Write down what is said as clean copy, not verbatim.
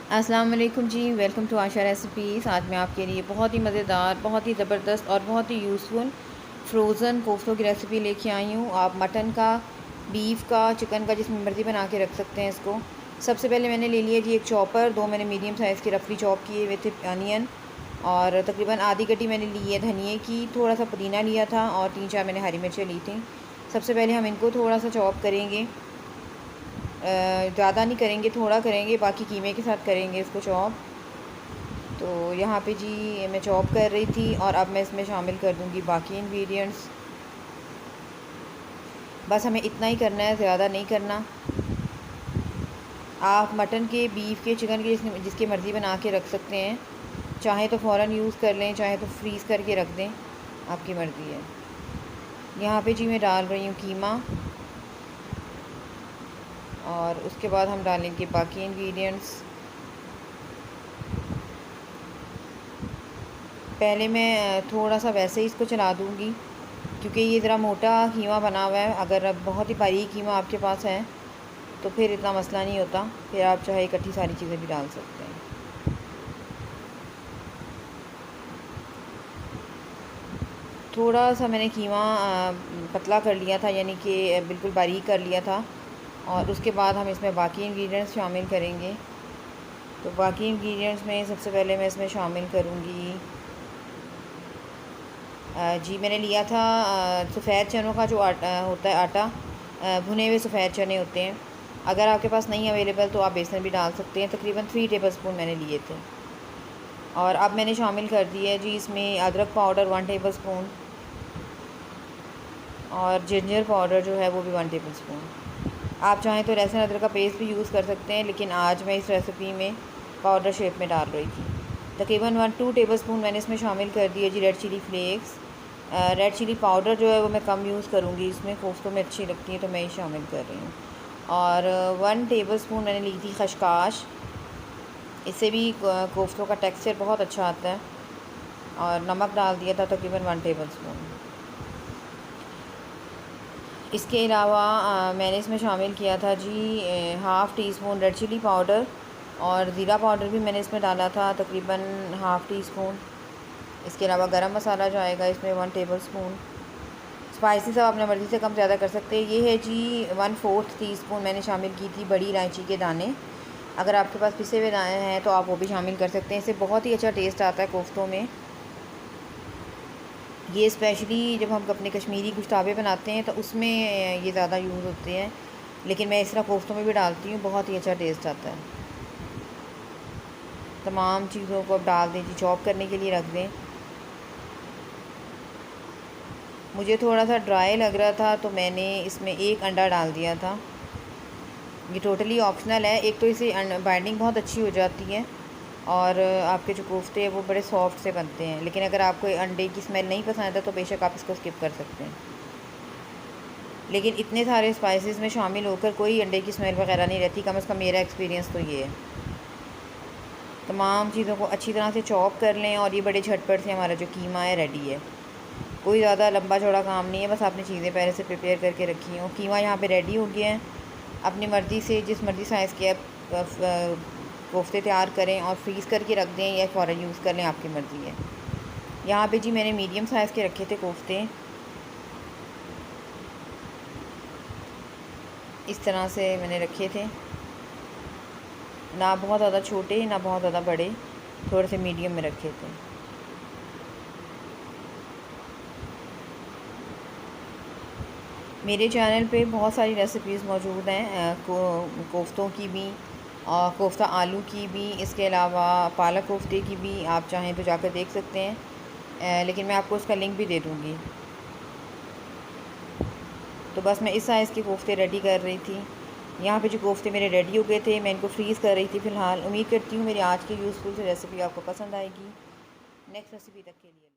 अस्सलाम वालेकुम जी, welcome to Asha recipes. आज मैं आपके लिए बहुत ही मज़ेदार, बहुत ही ज़बरदस्त और बहुत ही यूज़फुल फ्रोज़न कोफ्तों की रेसिपी लेके आई हूँ। आप मटन का, बीफ का, चिकन का, जिसमें मर्ज़ी बना के रख सकते हैं इसको। सबसे पहले मैंने ले लिया जी एक चॉपर, 2 मैंने मीडियम साइज़ के रफली चॉप किए हुए थे अनियन, और तकरीबन आधी कटी मैंने ली है धनिए की, थोड़ा सा पुदीना लिया था और 3-4 मैंने हरी मिर्चें ली थी। सबसे पहले हम इनको थोड़ा सा चॉप करेंगे, ज़्यादा नहीं करेंगे, थोड़ा करेंगे, बाकी कीमे के साथ करेंगे इसको चॉप। तो यहाँ पे जी मैं चॉप कर रही थी और अब मैं इसमें शामिल कर दूँगी बाकी इंग्रेडिएंट्स। बस हमें इतना ही करना है, ज़्यादा नहीं करना। आप मटन के, बीफ के, चिकन के जिसकी मर्ज़ी बना के रख सकते हैं। चाहें तो फ़ौरन यूज़ कर लें, चाहे तो फ्रीज़ करके रख दें, आपकी मर्ज़ी है। यहाँ पे जी मैं डाल रही हूँ कीमा, और उसके बाद हम डालेंगे बाकी इंग्रेडिएंट्स। पहले मैं थोड़ा सा वैसे ही इसको चला दूँगी, क्योंकि ये ज़रा मोटा कीमा बना हुआ है। अगर अब बहुत ही बारीक कीमा आपके पास है तो फिर इतना मसला नहीं होता, फिर आप चाहे इकट्ठी सारी चीज़ें भी डाल सकते हैं। थोड़ा सा मैंने कीमा पतला कर लिया था, यानी कि बिल्कुल बारीक कर लिया था, और उसके बाद हम इसमें बाकी इंग्रेडिएंट्स शामिल करेंगे। तो बाकी इंग्रेडिएंट्स में सबसे पहले मैं इसमें शामिल करूँगी जी, मैंने लिया था सफ़ेद चनों का जो आटा होता है, आटा, भुने हुए सफ़ेद चने होते हैं। अगर आपके पास नहीं अवेलेबल तो आप बेसन भी डाल सकते हैं। तकरीबन 3 टेबलस्पून मैंने लिए थे। और अब मैंने शामिल कर दिया है जी इसमें अदरक पाउडर 1 टेबलस्पून, और जिंजर पाउडर जो है वो भी 1 टेबलस्पून। आप चाहें तो लहसुन अदरक का पेस्ट भी यूज़ कर सकते हैं, लेकिन आज मैं इस रेसिपी में पाउडर शेप में डाल रही थी। तकरीबन 1-2 टेबलस्पून मैंने इसमें शामिल कर दिया जी red chili flakes. Red chili powder जो है वो मैं कम यूज़ करूँगी, इसमें कोफ्तों में अच्छी लगती है तो मैं ये शामिल कर रही हूँ। और 1 टेबलस्पून मैंने ली थी खशकाश, इससे भी कोफ्तों का टेक्सचर बहुत अच्छा आता है। और नमक डाल दिया था तकरीबन 1 टेबलस्पून। इसके अलावा मैंने इसमें शामिल किया था जी half teaspoon red chili powder, और ज़ीरा पाउडर भी मैंने इसमें डाला था तकरीबन हाफ़ टी स्पून। इसके अलावा गरम मसाला जो आएगा इसमें 1 टेबलस्पून। स्पाइसेस आप अपने मर्ज़ी से कम ज़्यादा कर सकते हैं। ये है जी 1/4 टीस्पून मैंने शामिल की थी बड़ी इलायची के दाने। अगर आपके पास पिसे हुए दाने हैं तो आप वो भी शामिल कर सकते हैं, इससे बहुत ही अच्छा टेस्ट आता है कोफ्तों में। ये स्पेशली जब हम अपने कश्मीरी गुश्ताबे बनाते हैं तो उसमें ये ज़्यादा यूज़ होते हैं, लेकिन मैं इस तरह कोफ्तों में भी डालती हूँ, बहुत ही अच्छा टेस्ट आता है। तमाम चीज़ों को अब डाल दें जी, चॉप करने के लिए रख दें। मुझे थोड़ा सा ड्राई लग रहा था तो मैंने इसमें 1 अंडा डाल दिया था। ये टोटली ऑप्शनल है। एक तो इससे बाइंडिंग बहुत अच्छी हो जाती है, और आपके जो कोफ्ते हैं वो बड़े सॉफ्ट से बनते हैं। लेकिन अगर आपको अंडे की स्मेल नहीं पसंद है तो बेशक आप इसको स्किप कर सकते हैं। लेकिन इतने सारे स्पाइसेस में शामिल होकर कोई अंडे की स्मेल वगैरह नहीं रहती, कम से कम मेरा एक्सपीरियंस तो ये है। तमाम चीज़ों को अच्छी तरह से चॉप कर लें, और ये बड़े झटपट से हमारा जो कीमा है रेडी है। कोई ज़्यादा लंबा चौड़ा काम नहीं है, बस आपने चीज़ें पहले से प्रिपेयर करके रखी हों। कीमा यहाँ पे रेडी हो गया है। अपनी मर्ज़ी से जिस मर्ज़ी साइज़ के आप कोफ्ते तैयार करें और फ्रीज़ करके रख दें या फ़ौरन यूज़ कर लें, आपकी मर्ज़ी है। यहाँ पे जी मैंने मीडियम साइज़ के रखे थे कोफ्ते, इस तरह से मैंने रखे थे, ना बहुत ज़्यादा छोटे ना बहुत ज़्यादा बड़े, थोड़े से मीडियम में रखे थे। मेरे चैनल पे बहुत सारी रेसिपीज़ मौजूद हैं, कोफ्तों की भी और कोफ्ता आलू की भी, इसके अलावा पालक कोफ्ते की भी। आप चाहें तो जाकर देख सकते हैं, लेकिन मैं आपको उसका लिंक भी दे दूँगी। तो बस मैं इस साइज़ के कोफ्ते रेडी कर रही थी। यहाँ पे जो कोफ्ते मेरे रेडी हो गए थे, मैं इनको फ्रीज़ कर रही थी फ़िलहाल। उम्मीद करती हूँ मेरी आज की यूज़फुल सी रेसिपी आपको पसंद आएगी। नेक्स्ट रेसिपी तक के लिए।